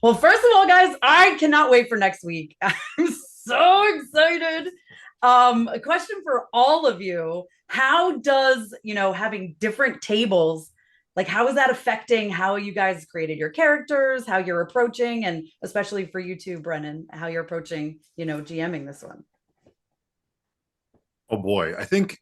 Well, first of all, guys, I cannot wait for next week. I'm so excited. A question for all of you. How does, having different tables, like how is that affecting how you guys created your characters, how you're approaching, and especially for you too, Brennan, how you're approaching, GMing this one? Oh boy, I think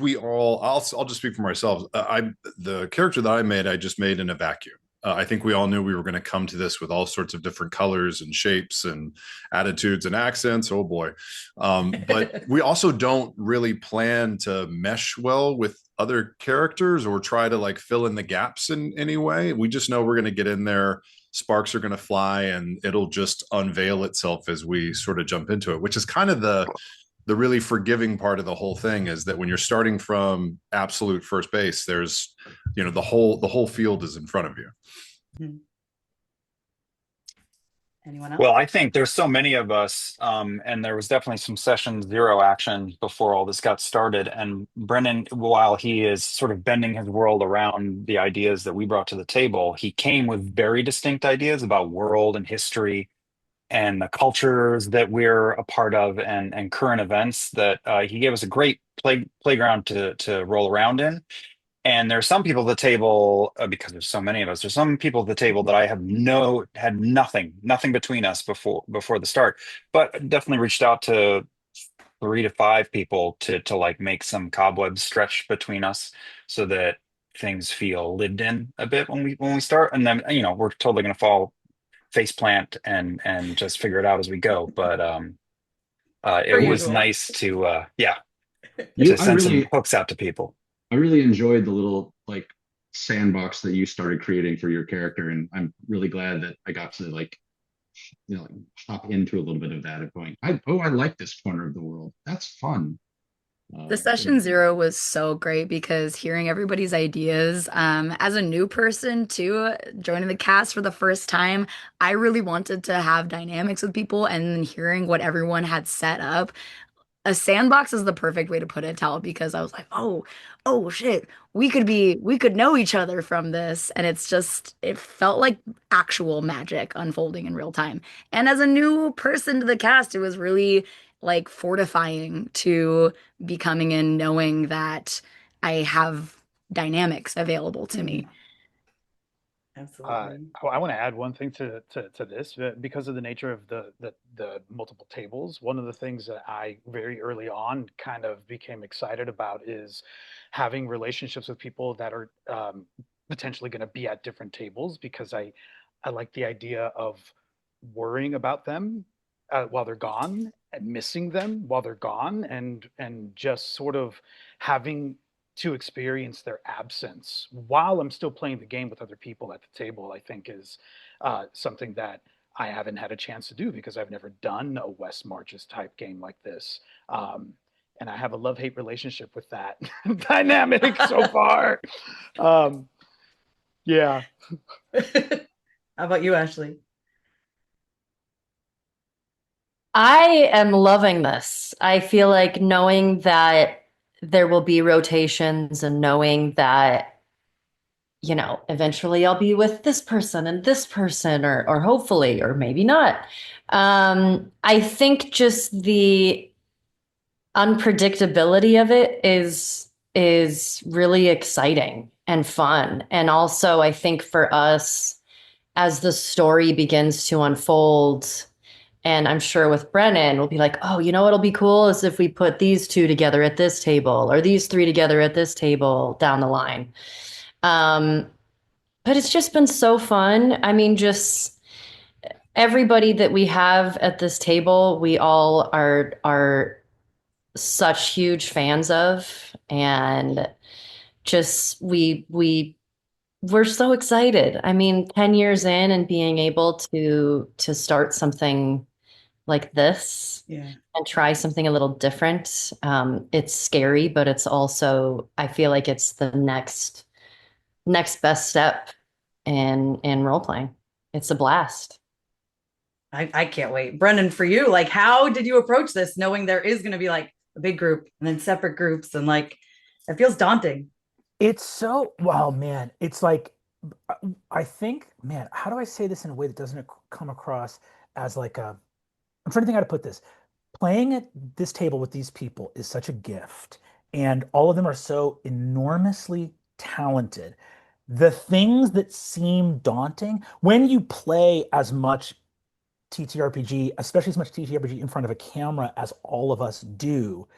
we all. I'll just speak for myself. The character that I made, I just made in a vacuum. I think we all knew we were going to come to this with all sorts of different colors and shapes and attitudes and accents. Oh boy, but we also don't really plan to mesh well with other characters or try to like fill in the gaps in any way. We just know we're going to get in there. Sparks are going to fly and it'll just unveil itself as we sort of jump into it, which is kind of the really forgiving part of the whole thing is that when you're starting from absolute first base, there's, the whole field is in front of you. Hmm. Anyone else? Well, I think there's so many of us, and there was definitely some session zero action before all this got started. And Brennan, while he is sort of bending his world around the ideas that we brought to the table, he came with very distinct ideas about world and history and the cultures that we're a part of and current events that he gave us a great playground to roll around in. And there's some people at the table because there's so many of us. There's some people at the table that I have had nothing between us before the start, but definitely reached out to 3 to 5 people to like make some cobwebs stretch between us so that things feel lived in a bit when we start. And then we're totally gonna fall face plant and just figure it out as we go. But Per it was usual. nice to yeah You, to send some hooks out to people. I really enjoyed the little like sandbox that you started creating for your character, and I'm really glad that I got to like, like hop into a little bit of that and going, I like this corner of the world. That's fun. The Yeah. session zero was so great because hearing everybody's ideas, as a new person too, joining the cast for the first time, I really wanted to have dynamics with people and then hearing what everyone had set up. A sandbox is the perfect way to put it, Tal, because I was like, oh shit, we could know each other from this. And it felt like actual magic unfolding in real time. And as a new person to the cast, it was really like fortifying to be coming in knowing that I have dynamics available to me. Absolutely. I want to add one thing to this because of the nature of the multiple tables. One of the things that I very early on kind of became excited about is having relationships with people that are potentially going to be at different tables because I like the idea of worrying about them while they're gone and missing them while they're gone and just sort of having to experience their absence while I'm still playing the game with other people at the table, I think is something that I haven't had a chance to do because I've never done a West Marches type game like this. And I have a love-hate relationship with that dynamic so far. Yeah. How about you, Ashley? I am loving this. I feel like knowing that there will be rotations and knowing that, eventually I'll be with this person and this person, or hopefully, or maybe not. I think just the unpredictability of it is really exciting and fun. And also, I think for us, as the story begins to unfold, and I'm sure with Brennan, we'll be like, oh, what'll be cool is if we put these two together at this table or these three together at this table down the line. But it's just been so fun. I mean, just everybody that we have at this table, we all are such huge fans of, and just we're so excited. I mean, 10 years in and being able to start something like this, Yeah. and try something a little different. It's scary, but it's also, I feel like it's the next best step in role playing. It's a blast. I can't wait. Brendan, for you, like, how did you approach this knowing there is going to be like a big group and then separate groups and like it feels daunting? It's so, wow, man. It's like I think, man, how do I say this in a way that doesn't come across as like a, I'm trying to think how to put this. Playing at this table with these people is such a gift, and all of them are so enormously talented. The things that seem daunting when you play as much TTRPG, especially as much TTRPG in front of a camera as all of us do,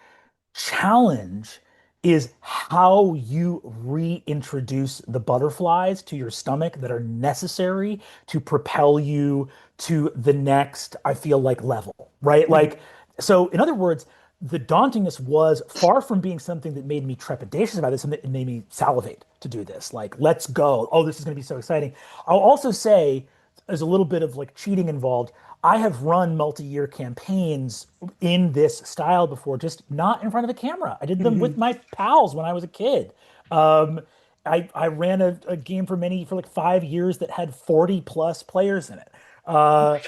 challenge is how you reintroduce the butterflies to your stomach that are necessary to propel you to the next, I feel like, level, right? Like, so in other words, the dauntingness was far from being something that made me trepidatious about this, and it made me salivate to do this. Like, let's go. Oh, this is going to be so exciting. I'll also say there's a little bit of like cheating involved. I have run multi-year campaigns in this style before, just not in front of a camera. I did them with my pals when I was a kid. Um, I ran a game for like 5 years that had 40 plus players in it. That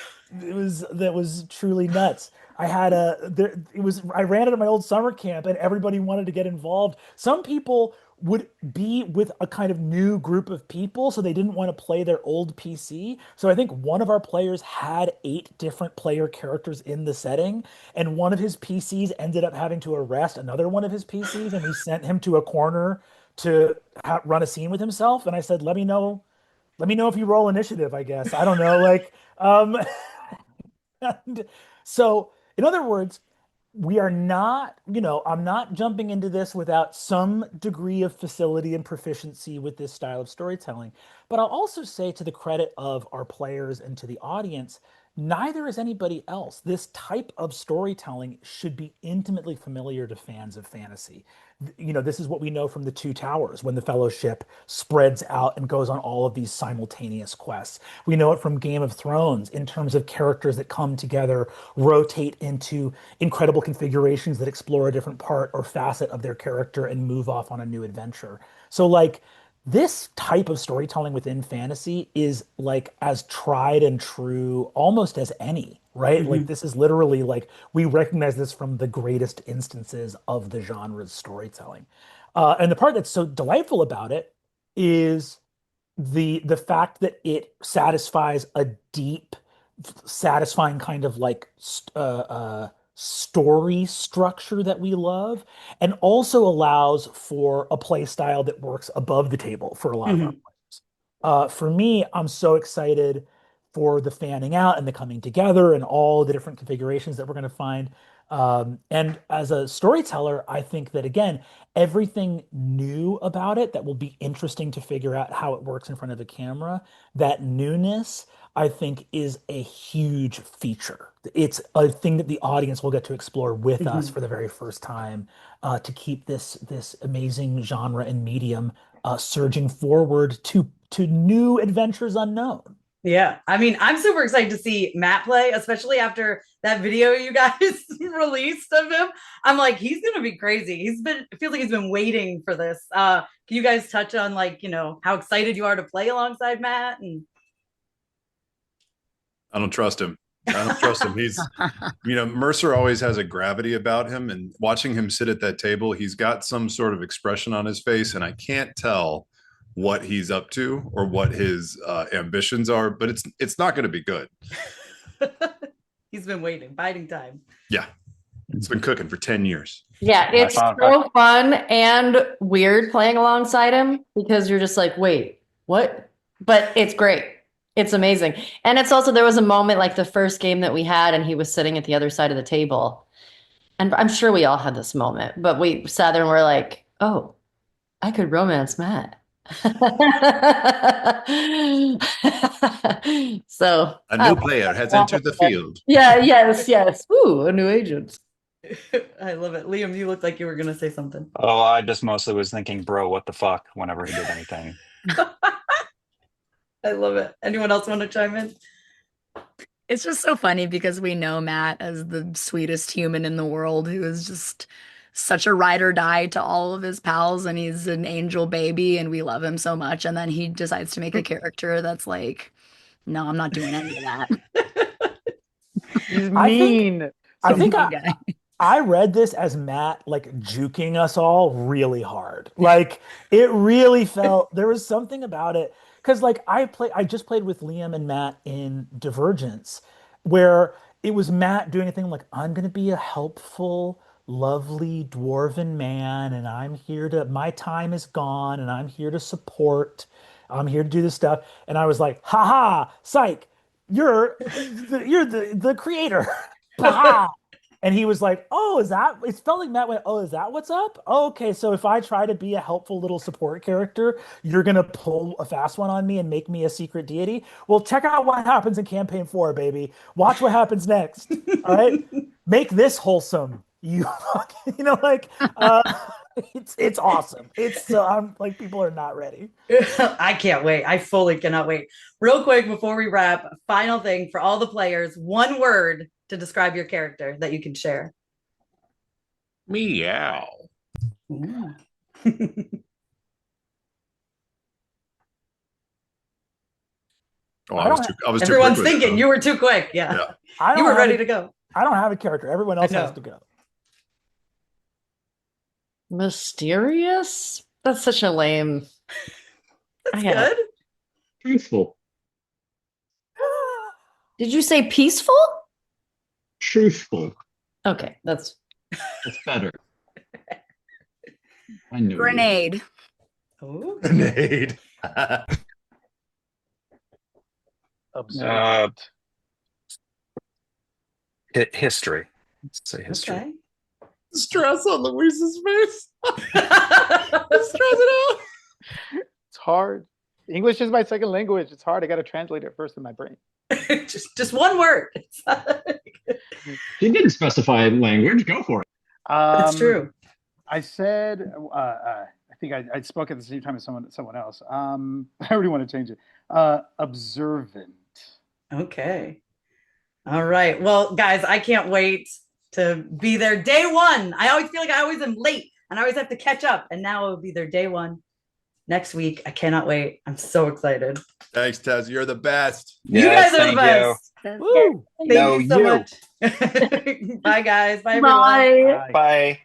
was truly nuts. I ran it at my old summer camp and everybody wanted to get involved. Some people would be with a kind of new group of people, so they didn't want to play their old PC. So I think one of our players had 8 different player characters in the setting, and one of his PCs ended up having to arrest another one of his PCs, and we sent him to a corner to run a scene with himself. And I said, let me know if you roll initiative, I guess. I don't know, like, and so in other words, we are not, I'm not jumping into this without some degree of facility and proficiency with this style of storytelling. But I'll also say, to the credit of our players and to the audience, neither is anybody else. This type of storytelling should be intimately familiar to fans of fantasy. This is what we know from the Two Towers, when the Fellowship spreads out and goes on all of these simultaneous quests. We know it from Game of Thrones in terms of characters that come together, rotate into incredible configurations that explore a different part or facet of their character and move off on a new adventure. So, like, this type of storytelling within fantasy is like as tried and true almost as any, right? Like, this is literally like, we recognize this from the greatest instances of the genre's storytelling. And the part that's so delightful about it is the fact that it satisfies a deep, satisfying kind of like story structure that we love, and also allows for a play style that works above the table for a lot of our players. For me, I'm so excited for the fanning out and the coming together and all the different configurations that we're going to find. And as a storyteller, I think that, again, everything new about it that will be interesting to figure out how it works in front of a camera, that newness, I think, is a huge feature. It's a thing that the audience will get to explore with us for the very first time, to keep this amazing genre and medium surging forward to new adventures unknown. Yeah, I mean, I'm super excited to see Matt play, especially after that video you guys released of him. I'm like, he's gonna be crazy. It feels like he's been waiting for this. Can you guys touch on, like, how excited you are to play alongside Matt? And I don't trust him. I don't trust him. He's, Mercer always has a gravity about him, and watching him sit at that table, he's got some sort of expression on his face, and I can't tell what he's up to or what his ambitions are, but it's not going to be good. He's been waiting, biding time. Yeah, it's been cooking for 10 years. Yeah, it's so fun and weird playing alongside him, because you're just like, wait, what? But it's great. It's amazing. And it's also, there was a moment like the first game that we had, and he was sitting at the other side of the table. And I'm sure we all had this moment, but we sat there and we're like, oh, I could romance Matt. So a new player has entered the field. Yeah, yes. Ooh, a new agent. I love it. Liam, you looked like you were gonna say something. Oh, I just mostly was thinking, bro, what the fuck, whenever he did anything. I love it. Anyone else want to chime in? It's just so funny because we know Matt as the sweetest human in the world, who is just such a ride or die to all of his pals, and he's an angel baby, and we love him so much. And then he decides to make a character that's like, no, I'm not doing any of that. He's mean. I think I read this as Matt like juking us all really hard. Like, it really felt, there was something about it. because like I just played with Liam and Matt in Divergence, where it was Matt doing a thing like, I'm gonna be a helpful, lovely dwarven man, and I'm here to, my time is gone, and I'm here to support. I'm here to do this stuff. And I was like, haha, psych, you're the creator. Ha. And he was like, oh, is that, it felt like Matt went, oh, is that what's up? Oh, okay, so if I try to be a helpful little support character, you're going to pull a fast one on me and make me a secret deity? Well, check out what happens in campaign 4, baby. Watch what happens next. All right? Make this wholesome. You like, it's awesome. It's I'm like, people are not ready. I can't wait. I fully cannot wait. Real quick before we wrap, final thing for all the players, one word to describe your character that you can share. Meow. Yeah. Oh, I was too Everyone's quick with it, thinking though. you were too quick. Yeah. I You were don't ready have to go. I don't have a character. Everyone else has to go. Mysterious? That's such a lame. That's I gotta- good. Truthful. Did you say peaceful? Truthful. Okay, that's That's better. I knew it. Grenade. Ooh. Grenade. Observant. History. Let's say history. Okay. Stress on Luis's face. Stress it out. It's hard. English is my second language. It's hard. I got to translate it first in my brain. just one word. She didn't specify language. Go for it. That's true. I said, I think I spoke at the same time as someone else. I already want to change it. Observant. Okay. All right. Well, guys, I can't wait to be there day one. I always feel like I always am late and I always have to catch up. And now it'll be there day one next week. I cannot wait. I'm so excited. Thanks, Taz. You're the best. You guys are the best. Woo! Thank you so much. Bye, guys. Bye, everyone. Bye. Bye.